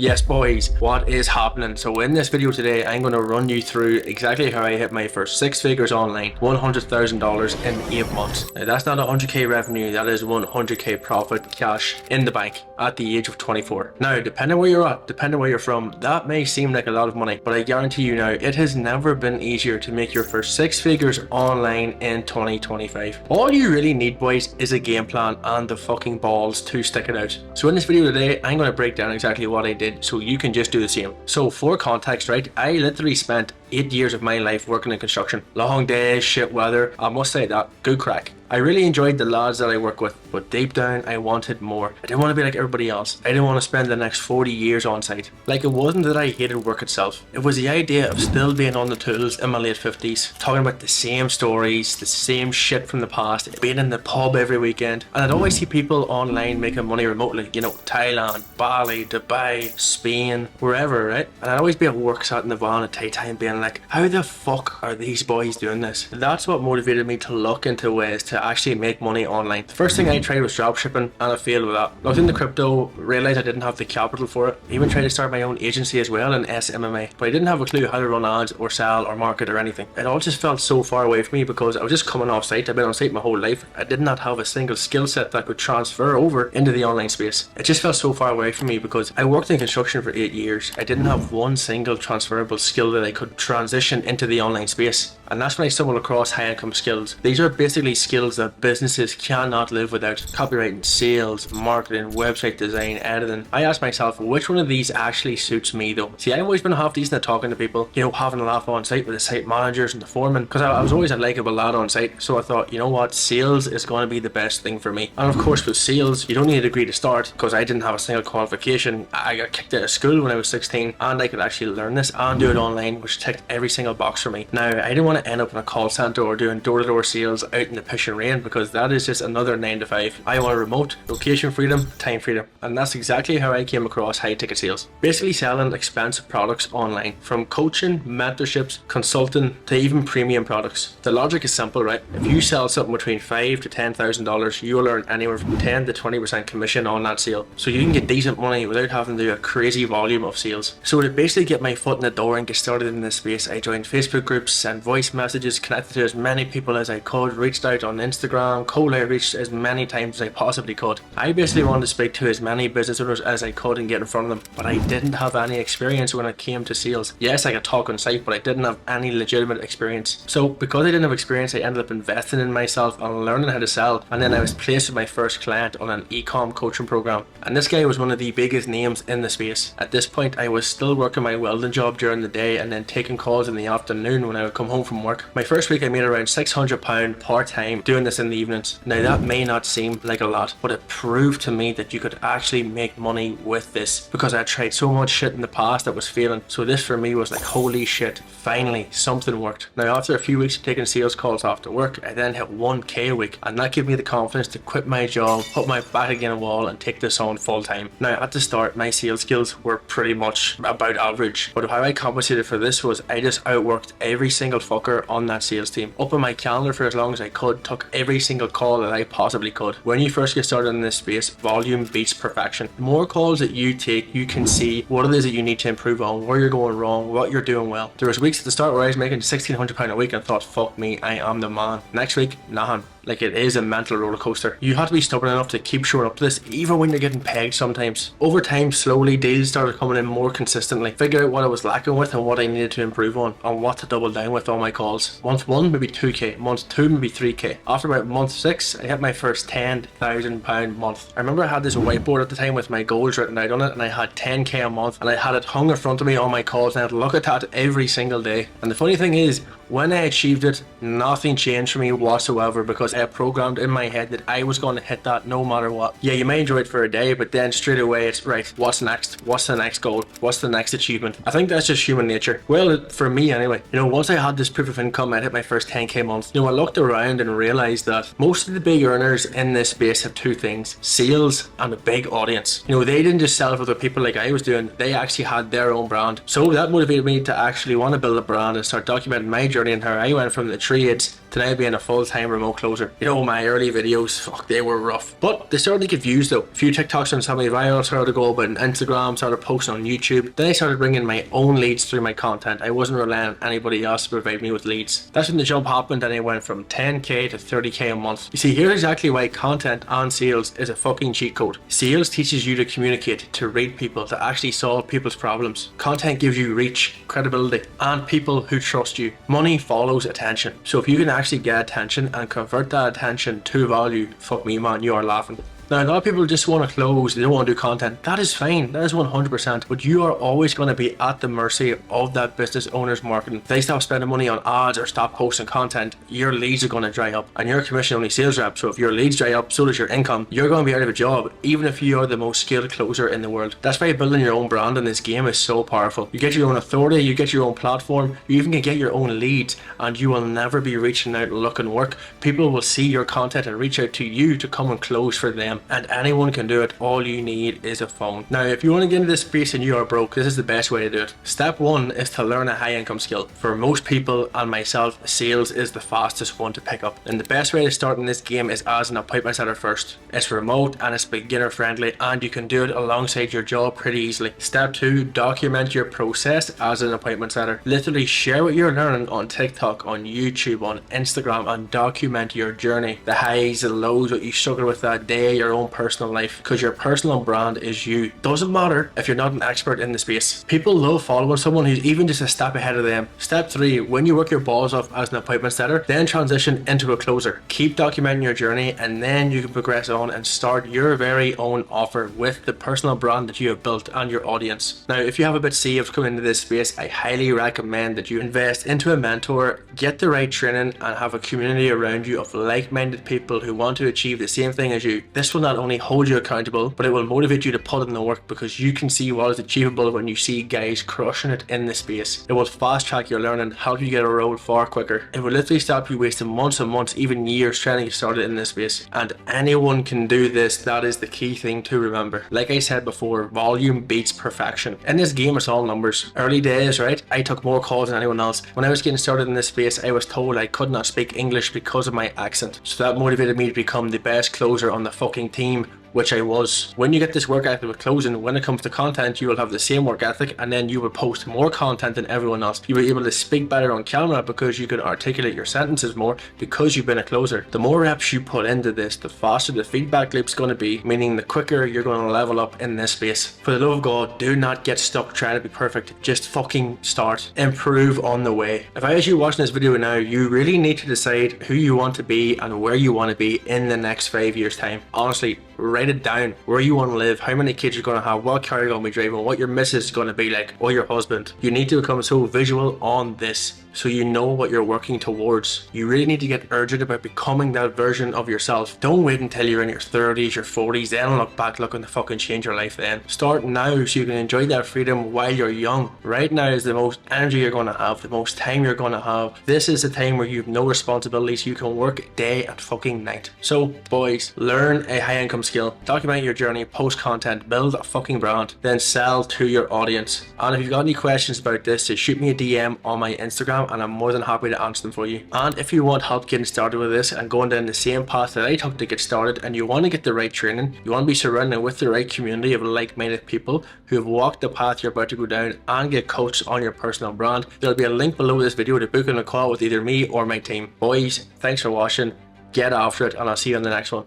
Yes boys, what is happening? So in this video today, I'm going to run you through exactly how I hit my first six figures online, $100,000 in 8 months. Now that's not 100k revenue, that is 100k profit cash in the bank at the age of 24. Now depending where you're at, depending where you're from, that may seem like a lot of money, but I guarantee you now, it has never been easier to make your first six figures online in 2025. All you really need boys is a game plan and the fucking balls to stick it out. So in this video today, I'm going to break down exactly what I did so you can just do the same. So for context, right, I literally spent 8 years of my life working in construction. Long days, shit weather, I must say that, good crack. I really enjoyed the lads that I work with, but deep down I wanted more. I didn't want to be like everybody else. I didn't want to spend the next 40 years on site. Like, it wasn't that I hated work itself. It was the idea of still being on the tools in my late 50s, talking about the same stories, the same shit from the past, being in the pub every weekend. And I'd always see people online making money remotely, you know, Thailand, Bali, Dubai, Spain, wherever, right? And I'd always be at work sat in the van at time being like, how the fuck are these boys doing this? That's what motivated me to look into ways to actually make money online. The first thing I tried was dropshipping, and I failed with that. Looked into crypto, realized I didn't have the capital for it. Even tried to start my own agency as well in SMMA, but I didn't have a clue how to run ads or sell or market or anything. It all just felt so far away from me because I was just coming off site. I've been on site my whole life. I did not have a single skill set that could transfer over into the online space. It just felt so far away from me because I worked in construction for 8 years. I didn't have one single transferable skill that I could transition into the online space. And that's when I stumbled across high income skills. These are basically skills that businesses cannot live without. Copywriting, sales, marketing, website design, editing. I asked myself, which one of these actually suits me though? See, I've always been half decent at talking to people, you know, having a laugh on site with the site managers and the foremen, because I was always a likeable lad on site. So I thought, you know what, sales is going to be the best thing for me. And of course with sales, you don't need a degree to start, because I didn't have a single qualification. I got kicked out of school when I was 16, and I could actually learn this and do it online, which ticked every single box for me. Now, I didn't want to end up in a call center or doing door-to-door sales out in the piss and rain, because that is just another 9 to 5. I want remote, location freedom, time freedom, and that's exactly how I came across high ticket sales. Basically selling expensive products online, from coaching, mentorships, consulting, to even premium products. The logic is simple, right? If you sell something between $5,000 to $10,000, you'll earn anywhere from 10 to 20% commission on that sale. So you can get decent money without having to do a crazy volume of sales. So to basically get my foot in the door and get started in this space, I joined Facebook groups, sent voice messages, connected to as many people as I could, reached out on Instagram, cold outreach as many times as I possibly could. I basically wanted to speak to as many business owners as I could and get in front of them, but I didn't have any experience when it came to sales. Yes, I could talk on site, but I didn't have any legitimate experience. So because I didn't have experience, I ended up investing in myself and learning how to sell, and then I was placed with my first client on an e-com coaching program, and this guy was one of the biggest names in the space. At this point, I was still working my welding job during the day and then taking calls in the afternoon when I would come home from work. My first week I made around £600 part-time doing this in the evenings. Now that may not seem like a lot, but it proved to me that you could actually make money with this, because I tried so much shit in the past that was failing. So this for me was like, holy shit, finally something worked. Now after a few weeks of taking sales calls after work, I then hit 1k a week, and that gave me the confidence to quit my job, put my back against a wall and take this on full time. Now at the start, my sales skills were pretty much about average, but how I compensated for this was I just outworked every single fucker on that sales team. Up in my calendar for as long as I could, took every single call that I possibly could. When you first get started in this space, volume beats perfection. The more calls that you take, you can see what it is that you need to improve on, where you're going wrong, what you're doing well. There was weeks at the start where I was making £1,600 a week and thought, fuck me, I am the man. Next week, nah. Like, it is a mental roller coaster. You have to be stubborn enough to keep showing up to this, even when you're getting pegged sometimes. Over time, slowly, deals started coming in more consistently. Figure out what I was lacking with and what I needed to improve on, and what to double down with on my calls. Month 1, maybe 2k. Month 2, maybe 3k. After about month 6, I hit my first £10,000 month. I remember I had this whiteboard at the time with my goals written out on it, and I had 10k a month, and I had it hung in front of me on my calls, and I'd look at that every single day. And the funny thing is, when I achieved it, nothing changed for me whatsoever, because I programmed in my head that I was going to hit that no matter what. Yeah, you may enjoy it for a day, but then straight away it's right, what's next? What's the next goal? What's the next achievement? I think that's just human nature. Well, for me anyway. You know, once I had this proof of income, I hit my first 10k month. You know, I looked around and realized that most of the big earners in this space have two things: sales and a big audience. You know, they didn't just sell for other people like I was doing, they actually had their own brand. So that motivated me to actually want to build a brand and start documenting my journey journey and how I went from the trades to now being a full-time remote closer. You know, my early videos, fuck, they were rough. But they started to get views though. A few TikToks on some of the viral started to go up on Instagram, started posting on YouTube. Then I started bringing my own leads through my content. I wasn't relying on anybody else to provide me with leads. That's when the jump happened and I went from 10k to 30k a month. You see, here's exactly why content and sales is a fucking cheat code. Sales teaches you to communicate, to read people, to actually solve people's problems. Content gives you reach, credibility, and people who trust you. Money follows attention. So if you can actually get attention and convert that attention to value, fuck me man, you are laughing. Now, a lot of people just want to close, they don't want to do content. That is fine, that is 100%, but you are always going to be at the mercy of that business owner's marketing. If they stop spending money on ads or stop posting content, your leads are going to dry up, and you're a commission-only sales rep, so if your leads dry up, so does your income. You're going to be out of a job, even if you are the most skilled closer in the world. That's why building your own brand in this game is so powerful. You get your own authority, you get your own platform, you even can get your own leads, and you will never be reaching out looking work. People will see your content and reach out to you to come and close for them. And anyone can do it. All you need is a phone. Now, if you want to get into this space and you are broke, this is the best way to do it. Step one is to learn a high income skill. For most people and myself, sales is the fastest one to pick up. And the best way to start in this game is as an appointment setter first. It's remote and it's beginner friendly, and you can do it alongside your job pretty easily. Step two, document your process as an appointment setter. Literally share what you're learning on TikTok, on YouTube, on Instagram, and document your journey. The highs, the lows, what you struggle with that day, your own personal life, because your personal brand is you. Doesn't matter if you're not an expert in the space. People love following someone who's even just a step ahead of them. Step three, when you work your balls off as an appointment setter, then transition into a closer. Keep documenting your journey, and then you can progress on and start your very own offer with the personal brand that you have built and your audience. Now, if you have a bit saved coming into this space, I highly recommend that you invest into a mentor, get the right training, and have a community around you of like-minded people who want to achieve the same thing as you. This will not only hold you accountable, but it will motivate you to put in the work, because you can see what is achievable when you see guys crushing it in the space. It will fast track your learning, help you get a role far quicker. It will literally stop you wasting months and months, even years trying to get started in this space. And anyone can do this. That is the key thing to remember. Like I said before, volume beats perfection. In this game, it's all numbers. Early days, right? I took more calls than anyone else. When I was getting started in this space, I was told I could not speak English because of my accent. So that motivated me to become the best closer on the fucking team, which I was. When you get this work ethic with closing, when it comes to content, you will have the same work ethic, and then you will post more content than everyone else. You will be able to speak better on camera because you can articulate your sentences more because you've been a closer. The more reps you put into this, the faster the feedback loop's going to be, meaning the quicker you're going to level up in this space. For the love of God, do not get stuck trying to be perfect. Just fucking start. Improve on the way. If I was you watching this video now, you really need to decide who you want to be and where you want to be in the next 5 years time. Honestly, write it down. Where you want to live, how many kids you're going to have, what car you're going to be driving, what your missus is going to be like, or your husband. You need to become so visual on this so you know what you're working towards. You really need to get urgent about becoming that version of yourself. Don't wait until you're in your 30s, your 40s, then look back looking to fucking change your life then. Start now so you can enjoy that freedom while you're young. Right now is the most energy you're going to have, the most time you're going to have. This is the time where you have no responsibilities. You can work day and fucking night. So boys, learn a high income skill, document your journey, post content, build a fucking brand, then sell to your audience. And if you've got any questions about this, just shoot me a DM on my Instagram and I'm more than happy to answer them for you. And if you want help getting started with this and going down the same path that I took to get started, and you want to get the right training, you want to be surrounded with the right community of like-minded people who have walked the path you're about to go down and get coached on your personal brand, there'll be a link below this video to book in a call with either me or my team. Boys, thanks for watching, get after it, and I'll see you on the next one.